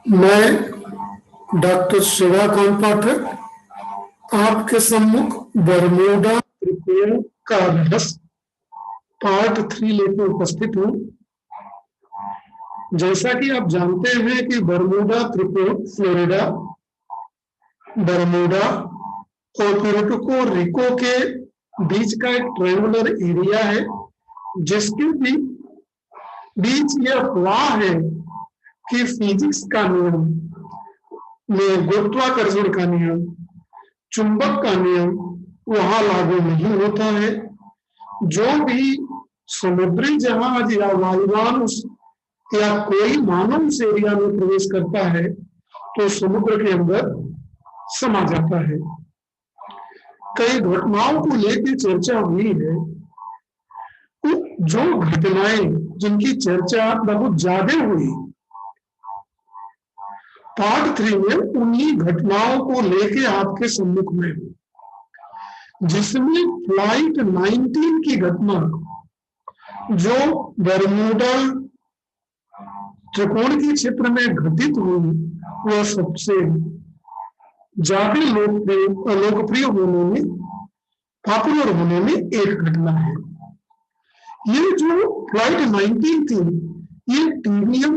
मैं डॉक्टर शिवाकांत पाठक आपके सम्मुख बरमूडा त्रिकोण का रहस्य पार्ट 3 लेकर उपस्थित हूँ। जैसा कि आप जानते हैं कि बरमूडा त्रिकोण फ्लोरिडा, बरमूडा और पुर्टो रिको के बीच का एक ट्रायंगुलर एरिया है, जिसके बीच यह अफवाह है कि फिजिक्स का नियम में गुरुत्वाकर्षण का नियम, चुंबक का नियम वहां लागू नहीं होता है। जो भी समुद्री जहाज या वायुयान या कोई मानव उस एरिया में प्रवेश करता है तो समुद्र के अंदर समा जाता है। कई घटनाओं को लेकर चर्चा हुई है। जो घटनाएं जिनकी चर्चा बहुत ज्यादा हुई, पार्ट 3 में उन्हीं घटनाओं को लेके आपके सम्मुख में हूं, जिसमें फ्लाइट 19 की घटना जो बरमूडा त्रिकोण के क्षेत्र में घटित हुई, वह सबसे ज्यादा लोकप्रिय होने में, पॉपुलर होने में एक घटना है। ये जो फ्लाइट 19 थी, ये टीवीएम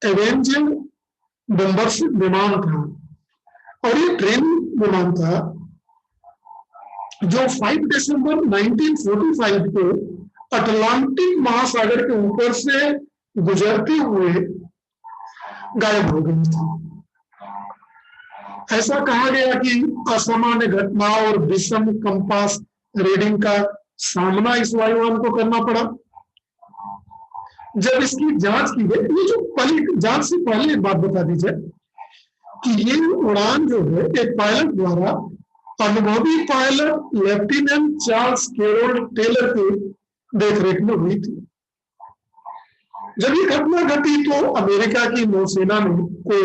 एवेंजर बम्बरशिप विमान था और ये ट्रेनिंग विमान था जो 5 दिसंबर 1945 को अटलांटिक महासागर के ऊपर से गुजरते हुए गायब हो गई थी। ऐसा कहा गया कि असामान्य घटना और विषम कंपास रीडिंग का सामना इस वायुयान को करना पड़ा। जब इसकी जांच की गई, ये जो पहले जांच से पहले एक बात बता दीजिए कि ये उड़ान जो है एक पायलट द्वारा, अनुभवी pilot lieutenant Charles Carroll Taylor की देखरेख में हुई थी। जब ये घटना घटी तो अमेरिका की नौसेना को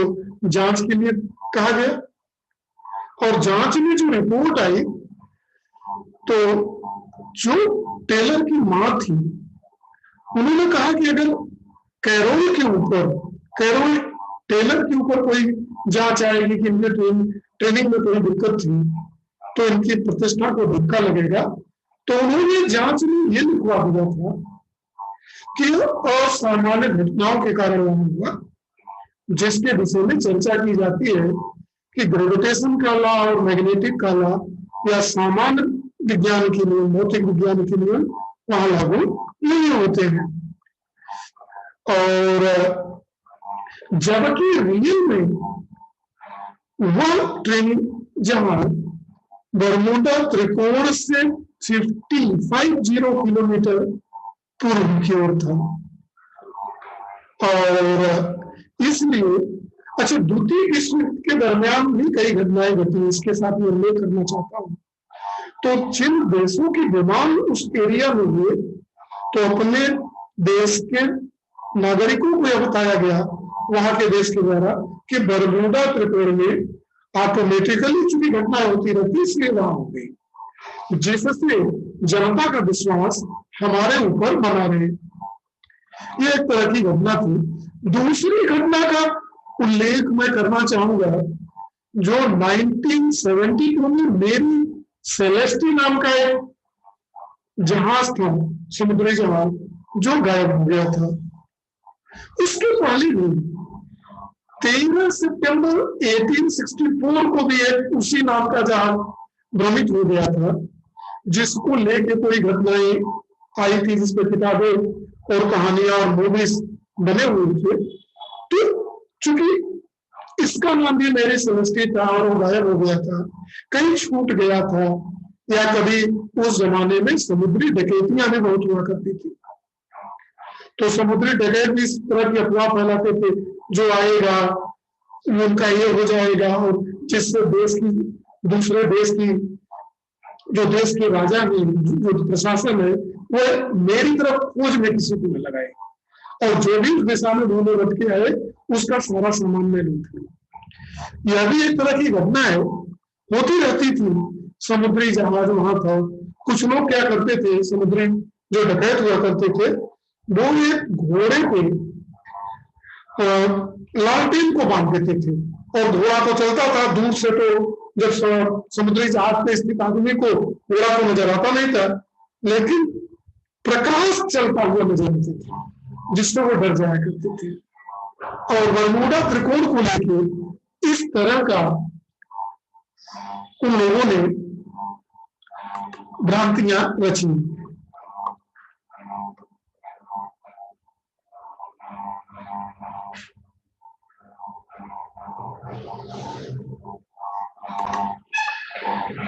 जांच के लिए कहा गया और जांच में जो रिपोर्ट आई तो जो टेलर की मां थी, उन्होंने कहा कि अगर कैरोल टेलर के ऊपर कोई जांच आएगी कि इनके ट्रेनिंग में कोई दिक्कत थी तो इनकी प्रतिष्ठा को धक्का लगेगा। तो उन्होंने जांच में ये लिखवा दिया था कि असामान्य घटनाओं के कारण वहां हुआ, जिसके विषय में चर्चा की जाती है कि ग्रेविटेशन का लॉ और मैग्नेटिक का लॉ या सामान्य विज्ञान के नियम, भौतिक विज्ञान के नियम वहां लागू नहीं होते हैं। और जबकि रियल में वह ट्रेन जहां बरमूडा त्रिकोण से 50 किलोमीटर पूर्व की ओर था और इसलिए अच्छा, द्वितीय विश्व युद्ध के दरमियान भी कई घटनाएं घटी, इसके साथ मैं उल्लेख करना चाहता हूँ। तो जिन देशों के विमान उस एरिया में हुए तो अपने देश के नागरिकों को यह बताया गया वहां के देश के द्वारा कि बरमूडा त्रिकोण में ऑटोमेटिकली चूंकि घटनाएं होती रहती, इसलिए वहां हो गई, जिससे जनता का विश्वास हमारे ऊपर बना रहे। ये एक तरह की घटना थी। दूसरी घटना का उल्लेख मैं करना चाहूंगा जो 1972 में मेरी सेलेस्टी नाम का एक जहाज था, समुद्री जहाज, जो गायब हो गया था। उसके पहले भी 13 सितंबर 1864 को भी एक उसी नाम का जहाज भ्रमित हो गया था, जिसको लेके कोई घटनाएं आई थी, जिसपे किताबें और कहानियां और मूवीज बने हुए थे। तो चूंकि इसका नाम भी मेरे सेलेस्टी था और वो गायब हो गया था, कहीं छूट गया था, या कभी उस जमाने में समुद्री डकैतियां भी बहुत हुआ करती थी, तो समुद्री डकैत भी इस तरह की अफवाह फैलाते थे, जो आएगा उनका ये हो जाएगा, और जिससे देश की, दूसरे देश की, जो देश के राजा है, जो प्रशासन है, वो मेरी तरफ खोज में किसी को न लगाए, और जो भी उस दिशा में ढूंढे भटके आए उसका सारा सामान में लूट लिया। यह भी एक तरह की घटना है, होती रहती थी। समुद्री जहाज वहां था, कुछ लोग क्या करते थे, समुद्री जो डकैत हुआ करते थे, वो एक घोड़े पे लालटेन को बांध देते थे और घोड़ा तो चलता था दूर से, तो जब समुद्री जहाज पे स्थित आदमी को घोड़ा तो नजर आता नहीं था, लेकिन प्रकाश चलता हुआ नजर आते थे जिससे वो डर जाया करते थे। और बरमूडा त्रिकोण को लेकर इस तरह का उन लोगों ने भ्रांतियां रची।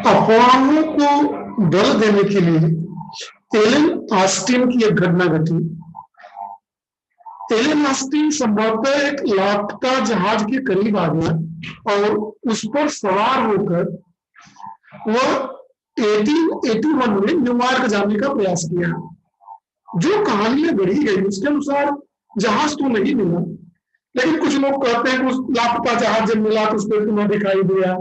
अफवाहों को बल देने के लिए एलन ऑस्टिन की एक घटना घटी। एलन ऑस्टिन संभवतः एक लापता जहाज के करीब आ गया और उस पर सवार होकर वह 1881 में न्यूयॉर्क जाने का प्रयास किया। जो कहानियां गढ़ी गई उसके अनुसार जहाज तो नहीं मिला, लेकिन कुछ लोग कहते हैं कि उस लापता जहाज जब मिला तो उसको पुनः दिखाई दिया।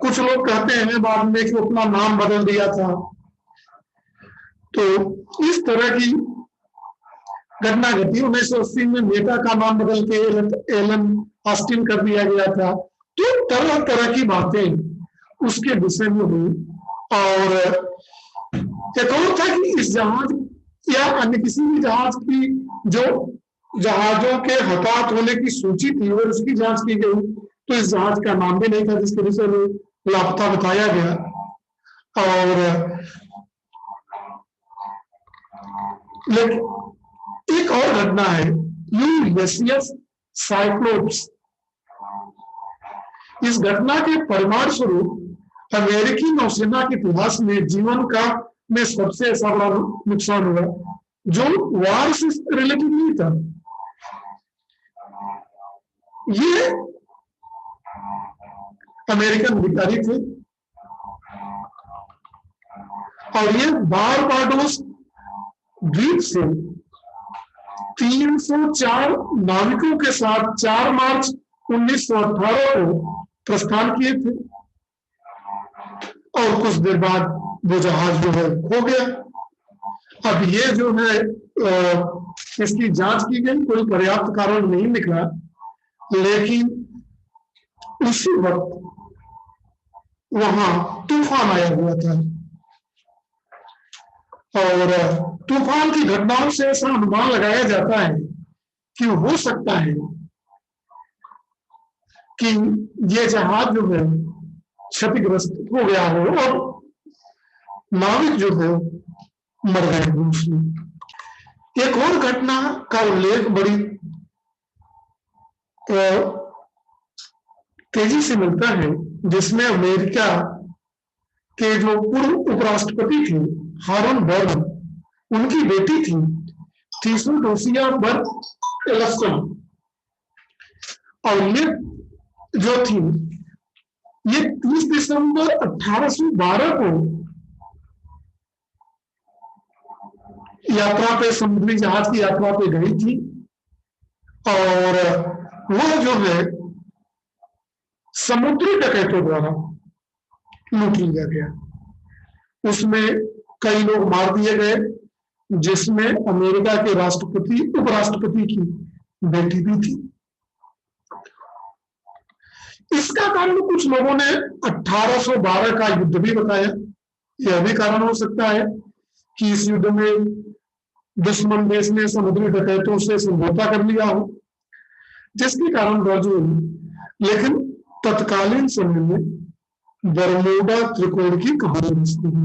कुछ लोग कहते हैं बाद में कि अपना नाम बदल दिया था। तो इस तरह की घटना घटी। 1980 में मेटा का नाम बदल के एलन ऑस्टिन कर दिया गया था। तो तरह तरह की बातें उसके विषय में हुई। और एक और था कि इस जहाज या अन्य किसी भी जहाज की जो जहाजों के हताहत होने की सूची थी और उसकी जांच की गई, तो इस जहाज का नाम भी नहीं था जिसके विषय में लापता बताया गया। और लेकिन एक और घटना है, यूलियस साइक्लोप्स। इस घटना के परिणाम स्वरूप अमेरिकी नौसेना के इतिहास में जीवन का में सबसे ऐसा बड़ा नुकसान हुआ जो वार से रिलेटेड नहीं था। ये अमेरिकन अधिकारी थे और ये बारबाडोस द्वीप से 304 नाविकों के साथ 4 मार्च 1918 को प्रस्थान किए थे और कुछ देर बाद वो जहाज जो है खो गया। अब ये जो है इसकी जांच की गई, कोई पर्याप्त कारण नहीं निकला, लेकिन उसी वक्त वहां तूफान आया हुआ था और तूफान की घटनाओं से ऐसा अनुमान लगाया जाता है कि हो सकता है कि ये जहाज जो है क्षतिग्रस्त हो गया हो और नाविक जो है मर गए हो उसमें। एक और घटना का उल्लेख बड़ी तेजी से मिलता है जिसमें अमेरिका के जो पूर्व उपराष्ट्रपति थे हारून बर्न, उनकी बेटी थी थियोडोसिया बर्न एलिसन। और ये जो थी ये 30 दिसंबर 1812 को यात्रा पे, समुद्री जहाज की यात्रा पे गई थी और वह जो है समुद्री डकैतों द्वारा लूट लिया गया। उसमें कई लोग मार दिए गए, जिसमें अमेरिका के राष्ट्रपति उपराष्ट्रपति की बेटी भी थी। इसका कारण कुछ लोगों ने 1812 का युद्ध भी बताया। यह भी कारण हो सकता है कि इस युद्ध में दुश्मन देश ने समुद्री डकैतों से समझौता कर लिया हो, जिसके कारण बावजूद, लेकिन तत्कालीन समय में बरमूडा त्रिकोण की कहानी रचती है।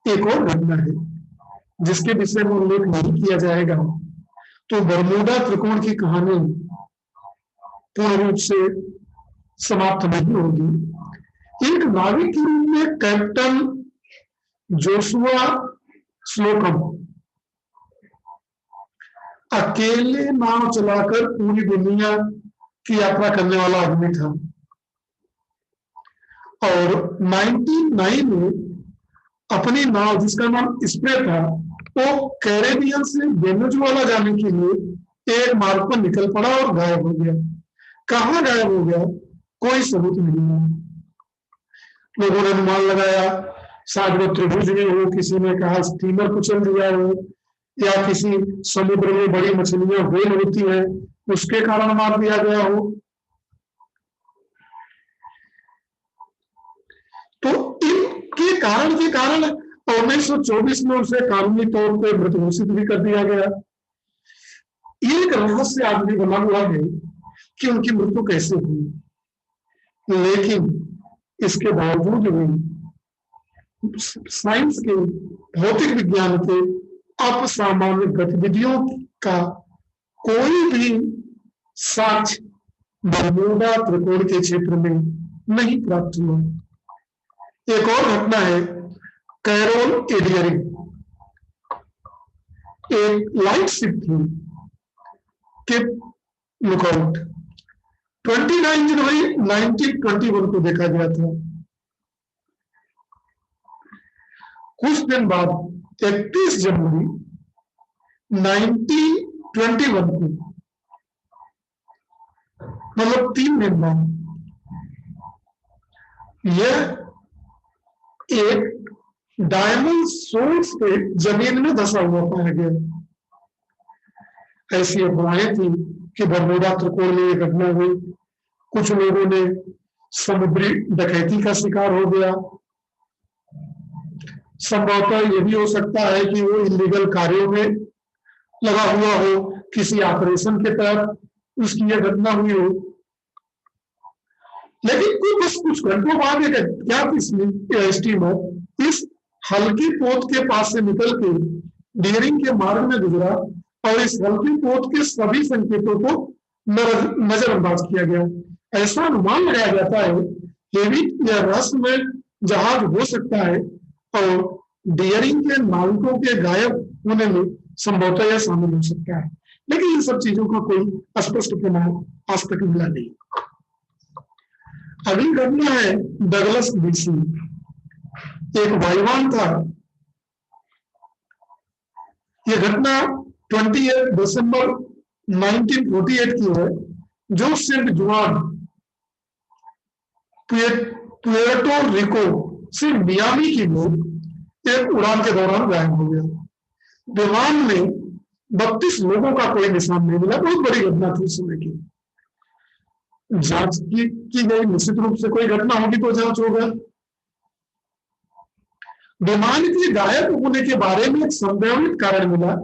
एक और घटना है जिसके विषय में उल्लेख नहीं किया जाएगा, तो बरमूडा त्रिकोण की कहानी पूर्ण रूप से समाप्त नहीं होगी। एक नाविक के रूप में कैप्टन जोशुआ स्लोकम अकेले नाव चलाकर पूरी दुनिया की यात्रा करने वाला आदमी था और 1909 में अपनी नाव जिसका नाम स्प्रे था वो कैरेबियन से वेनेजुएला जाने के लिए एक मार्ग पर निकल पड़ा और गायब हो गया। कहाँ गायब हो गया कोई सबूत नहीं है। लोगों ने अनुमान लगाया शायद वो त्रिभुज में हो, किसी ने कहा स्टीमर कुचल दिया हो, या किसी समुद्र में बड़ी मछलियां व्हेल होती है उसके कारण मार दिया गया हो। तो इनके कारण के कारण 1924 में उसे कानूनी तौर पर मृत घोषित भी कर दिया गया। एक रहस्य आदमी बना हुआ है कि उनकी मृत्यु कैसे हुई, लेकिन इसके बावजूद भी साइंस के, भौतिक विज्ञान के असामान्य गतिविधियों का कोई भी साक्ष्य बरमूडा त्रिकोण के क्षेत्र में नहीं प्राप्त हुआ। एक और घटना है कैरोल एडियरिंग, एक लाइट शिप थी केप लुकआउट, 29 जनवरी 1921 को देखा गया था। कुछ दिन बाद 31 जनवरी 1921 को, मतलब 3 दिन बाद, यह एक डायमंड सोर्स पे जमीन में धंसा हुआ पाया गया। ऐसी अफवाहें थी कि बरमूडा त्रिकोण में यह घटना हुई। कुछ लोगों ने समुद्री डकैती का शिकार हो गया। संभवतः यह भी हो सकता है कि वो इलीगल कार्यों में लगा हुआ हो, किसी ऑपरेशन के तहत उसकी यह घटना हुई हो। लेकिन बस कुछ घंटों बाद एक अज्ञात स्टीमर इस हल्की पोत के पास से निकल के डियरिंग के मार्ग में गुजरा और इस हल्की पोत के सभी संकेतों को नजरअंदाज किया गया। ऐसा अनुमान लगाया जाता है हेवी या रहस्यमय जहाज हो सकता है और डियरिंग के नाविकों के गायब होने में संभवतः यह शामिल हो सकता है, लेकिन इन सब चीजों का कोई स्पष्ट प्रमाण आज तक मिला नहीं। अगली घटना है डगलस बीसी, एक वायुयान था। यह घटना 28 दिसंबर 1948 की है, जो सेंट जुआन पुएर्टो रिको से मियामी की ओर एक उड़ान के दौरान गायब हो गया। विमान में 32 लोगों का कोई निशान नहीं मिला। बहुत बड़ी घटना थी उस समय की। जांच की गई, निश्चित रूप से कोई घटना होगी तो जांच होगा। विमान के गायब होने के बारे में एक संभावित कारण मिला,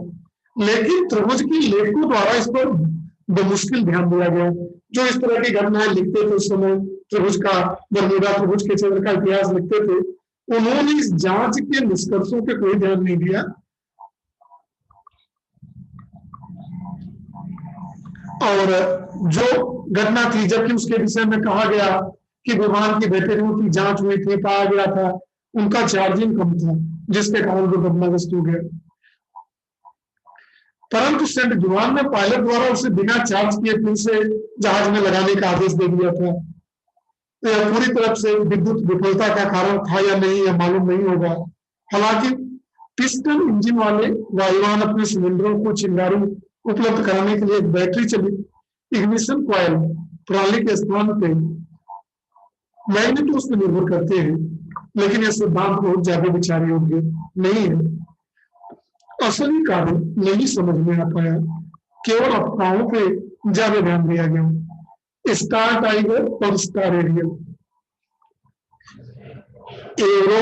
लेकिन त्रिभुज की लेखकों द्वारा इस पर बेमुश्किल ध्यान दिया गया। जो इस तरह की घटनाएं लिखते थे उस समय, त्रिभुज का, बरमूडा त्रिभुज के क्षेत्र का इतिहास लिखते थे, उन्होंने इस जांच के निष्कर्षों पे कोई ध्यान नहीं दिया और जो घटना थी, जबकि उसके विषय में कहा गया कि विमान की बैटरियों की जांच हुई थी, पाया गया था उनका चार्जिंग कम था, जिसके कारण वो घटनाग्रस्त हो गया। परंतु सेंट जुआन ने पायलट द्वारा उसे बिना चार्ज किए फिर से जहाज में लगाने का आदेश दे दिया था। तो यह पूरी तरह से विद्युत विफलता का कारण था या नहीं, यह मालूम नहीं होगा। हालांकि पिस्टन इंजन वाले वायुयान अपने सिलेंडरों को चिंगारी उपलब्ध कराने के लिए एक बैटरी चली इग्निशन कॉइल प्रणाली के स्थान पे मैग्नेटोस पर निर्भर करते हैं, लेकिन यह सिद्धांत बहुत ज्यादा विचार योग्य नहीं है। असली कारण नहीं समझ में आ पाया, केवल अफवाहों पे ज्यादा ध्यान दिया गया। स्टार टाइगर और स्टार एरियल, एरो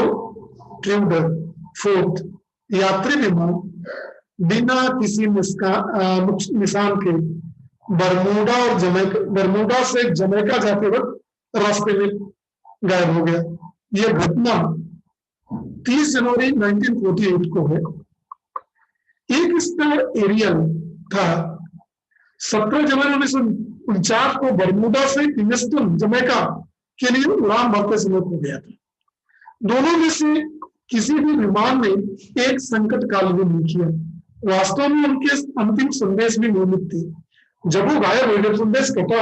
ट्रूडर फोर्थ यात्री विमान बिना किसी निशान के बरमूडा से जमैका जाते वक्त रास्ते में गायब हो गया। यह घटना 30 जनवरी 1948 को है। एक स्टार एरियल था 17 जनवरी 1949 को बरमूडा से किंगस्टन जमैका के लिए उड़ान भरते समय हो गया था। दोनों में से किसी भी विमान ने एक संकट काल में नहीं किया। वास्तव में उनके अंतिम संदेश भी नियमित थे। जब वो गायब हो गए, संदेश कटा,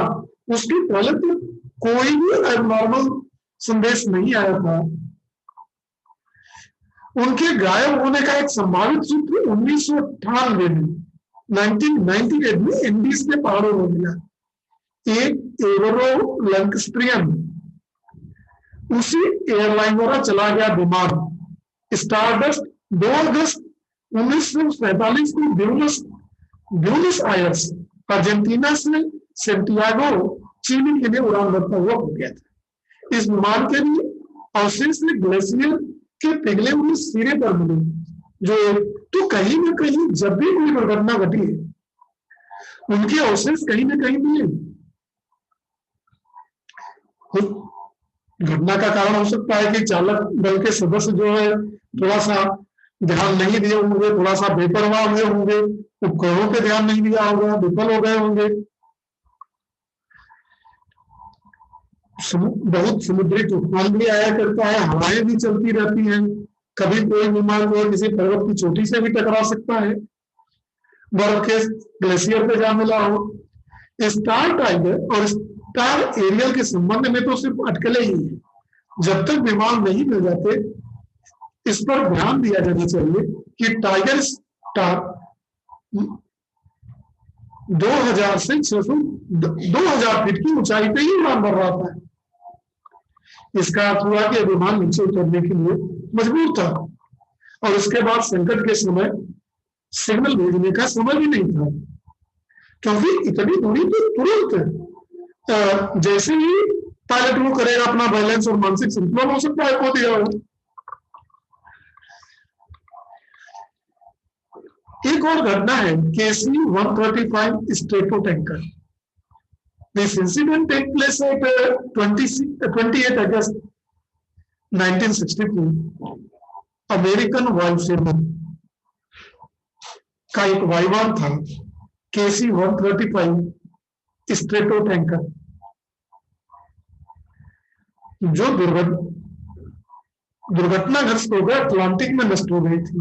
उसके पहले तो कोई भी एबनॉर्मल संदेश नहीं आया था। उनके गायब होने का एक संभावित सूत्र 1998 में 1998 में इंडीज के पहाड़ों में मिला। एक एवरो लंकस्ट्रियन उसी एयरलाइन द्वारा चला गया विमान स्टारडस्ट 2 अगस्त 1947 में ब्यूनस आयर्स अर्जेंटीना से सेंटियागो चिली के लिए उड़ान भरता हुआ हो गया था। इस विमान के लिए अवशेष ग्लेशियर के पिघले हुए सिरे पर मिले, जो तो कहीं न कहीं जब भी कोई दुर्घटना घटी है उनके अवशेष कहीं न कहीं मिले। घटना का कारण हो सकता है कि चालक दल के सदस्य जो है थोड़ा सा ध्यान नहीं दिए होंगे, थोड़ा सा बेपरवाह हुए होंगे, उपकरणों पे ध्यान नहीं दिया होगा, विफल हो गए होंगे। बहुत समुद्री तूफान भी आया करता है, हवाएं भी चलती रहती हैं, कभी कोई विमान जो है किसी पर्वत की चोटी से भी टकरा सकता है, बर्फ के ग्लेशियर पे जा मिला हो। स्टार टाइगर और स्टार एरियल के संबंध में तो सिर्फ अटकलें ही हैं। जब तक विमान नहीं मिल जाते इस पर ध्यान दिया जाना चाहिए कि टाइगर स्टार 2000 से 2000 फीट की ऊंचाई पे ही उड़ान भर रहा था। इसका अर्थ हुआ कि विमान नीचे उतरने के लिए मजबूर था और उसके बाद संकट के समय सिग्नल भेजने का समय भी नहीं था, क्योंकि इतनी दूरी तो तुरंत जैसे ही पायलट वो करेगा अपना बैलेंस और मानसिक संतुलन हो सकता है खो दिया हो। एक और घटना है KC-135 Stratotanker. This incident take place at 28 August 1962। American वायुसेना का एक वायुयान था KC-135 स्ट्रेटो टैंकर, जो दुर्घटनाग्रस्त होकर अटलांटिक में नष्ट हो गई थी।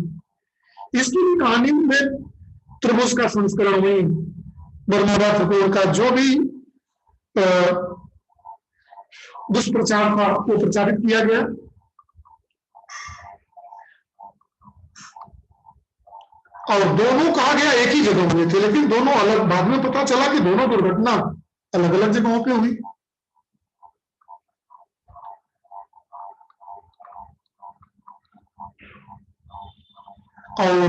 इसकी भी कहानी में त्रिभुज का संस्करण में बर्मुडा ट्रायंगल का जो भी दुष्प्रचार था वो प्रचारित किया गया। और दोनों कहा गया एक ही जगह हुए थे, लेकिन दोनों अलग, बाद में पता चला कि दोनों दुर्घटना अलग अलग जगहों पे हुई। और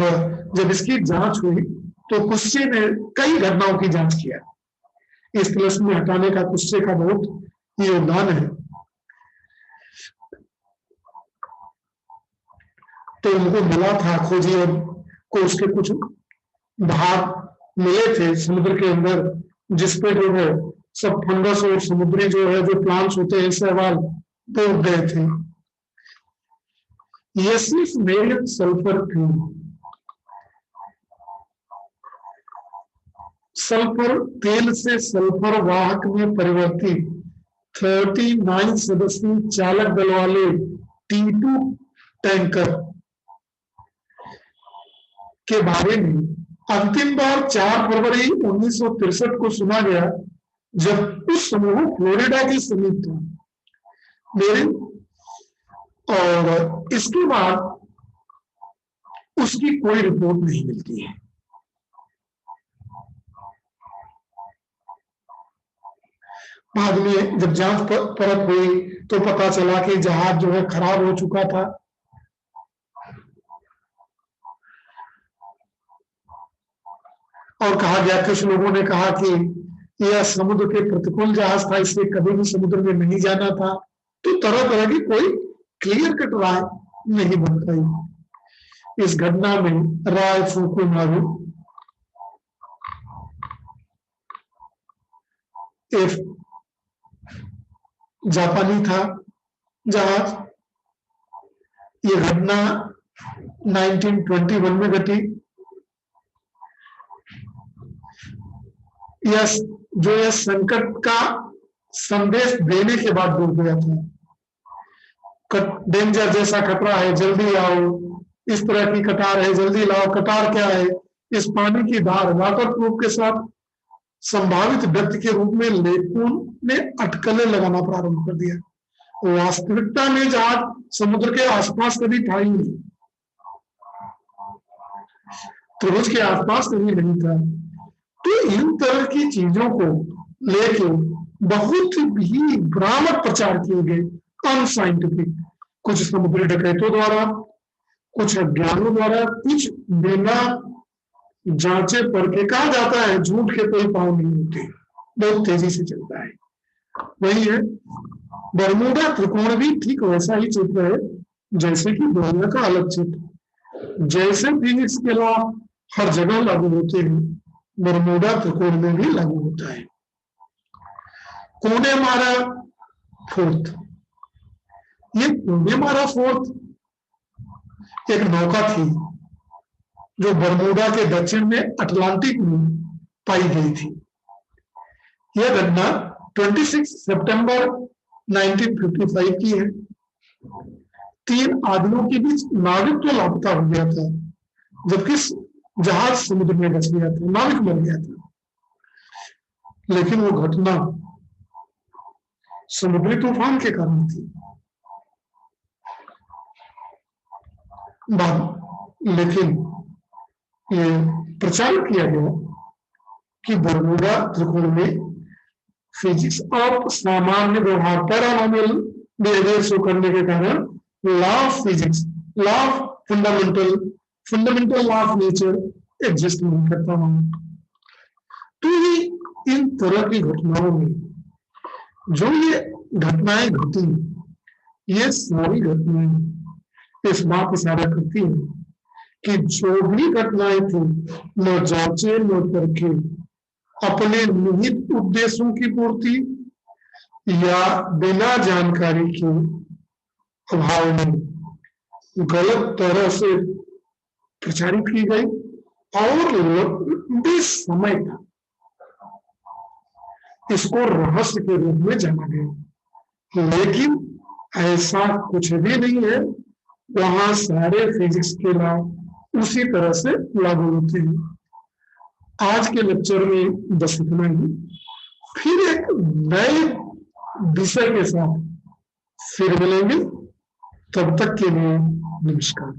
जब इसकी जांच हुई तो कुश्चे ने कई घटनाओं की जांच किया। इस क्लस में हटाने का कुश्चे का बहुत योगदान है। तो उनको मिला था, खोजी और को उसके कुछ भाग मिले थे समुद्र के अंदर, जिसपे जो है सब फंगस और समुद्री जो है जो प्लांट्स होते हैं शैवाल टूट गए थे। यसिस मेरियम सल्फर फ्यूम, सल्फर तेल से सल्फर वाहक में परिवर्तित 39 सदस्यीय चालक दल वाले T2 टैंकर के बारे में अंतिम बार 4 फरवरी 1963 को सुना गया, जब उस समूह फ्लोरिडा के समीप था। और इसके बाद उसकी कोई रिपोर्ट नहीं मिलती है। बाद में जब जांच परत हुई तो पता चला कि जहाज जो है खराब हो चुका था। और कहा गया, कुछ लोगों ने कहा कि यह समुद्र के प्रतिकूल जहाज था, इसलिए कभी भी समुद्र में नहीं जाना था। तो तरह तरह की कोई क्लियर कट राय नहीं बन पाई। इस घटना में राय फुकुनागा एक जापानी था जहाज। ये घटना 1921 में घटी। यह जो है संकट का संदेश देने के बाद डूब गया था। डेंजर जैसा खतरा है, जल्दी आओ, इस तरह की कतार है, जल्दी लाओ। कतार क्या है? इस पानी की धार वाटर प्रूफ के साथ संभावित व्यक्ति के रूप में लेखकों ने अटकलें लगाना प्रारंभ कर दिया। वास्तविकता में जहाज समुद्र के आसपास कभी था ही नहीं, त्रिभुज के आसपास कभी नहीं था। तो इन तरह की चीजों को लेके बहुत ही भ्रामक प्रचार किए गए, अनसाइंटिफिक, कुछ समुद्री डकैतों द्वारा, कुछ अज्ञानों द्वारा, कुछ बिना जांचे परखे। कहा जाता है झूठ के कोई पांव नहीं होते, बहुत तेजी से चलता है। वही है बरमूडा त्रिकोण भी ठीक वैसा ही चित्र है जैसे कि दुनिया का अलग चित्र। जैसे फिजिक्स के लॉ हर जगह लागू होते हैं, बरमूडा त्रिकोण में भी लागू होता है। कोने मारा फोर्थ, ये कोने मारा फोर्थ एक नौका थी जो बरमूडा के दक्षिण में अटलांटिक में पाई गई थी। यह घटना 26 सितंबर 1955 की है। 3 आदमियों के बीच नाविक तो लापता हो गया था, जबकि जहाज समुद्र में बच गया था, नाविक मर गया था। लेकिन वो घटना समुद्री तूफान के कारण थी। लेकिन ये प्रचार किया गया कि बरमूडा त्रिकोण में फिजिक्स ऑफ सामान्य व्यवहार पैरानॉर्मल बिहेवियर शो करने के कारण law of physics, law of fundamental law of nature exist नहीं करता हूं। तो ये इन तरह की घटनाओं में जो ये घटनाएं घटी, ये सारी घटनाएं इस बात इशारा करती है कि जो भी घटनाएं थी न जांचे न परखे, अपने निहित उद्देश्यों की पूर्ति या बिना जानकारी के अभाव में गलत तरह से प्रचारित की गई और लंबे समय तक इसको रहस्य के रूप में जाना गया। लेकिन ऐसा कुछ भी नहीं है, वहां सारे फिजिक्स के लॉ उसी तरह से लागू होते हैं। आज के लेक्चर में बस इतना ही, फिर एक नए विषय के साथ फिर मिलेंगे। तब तक के लिए नमस्कार।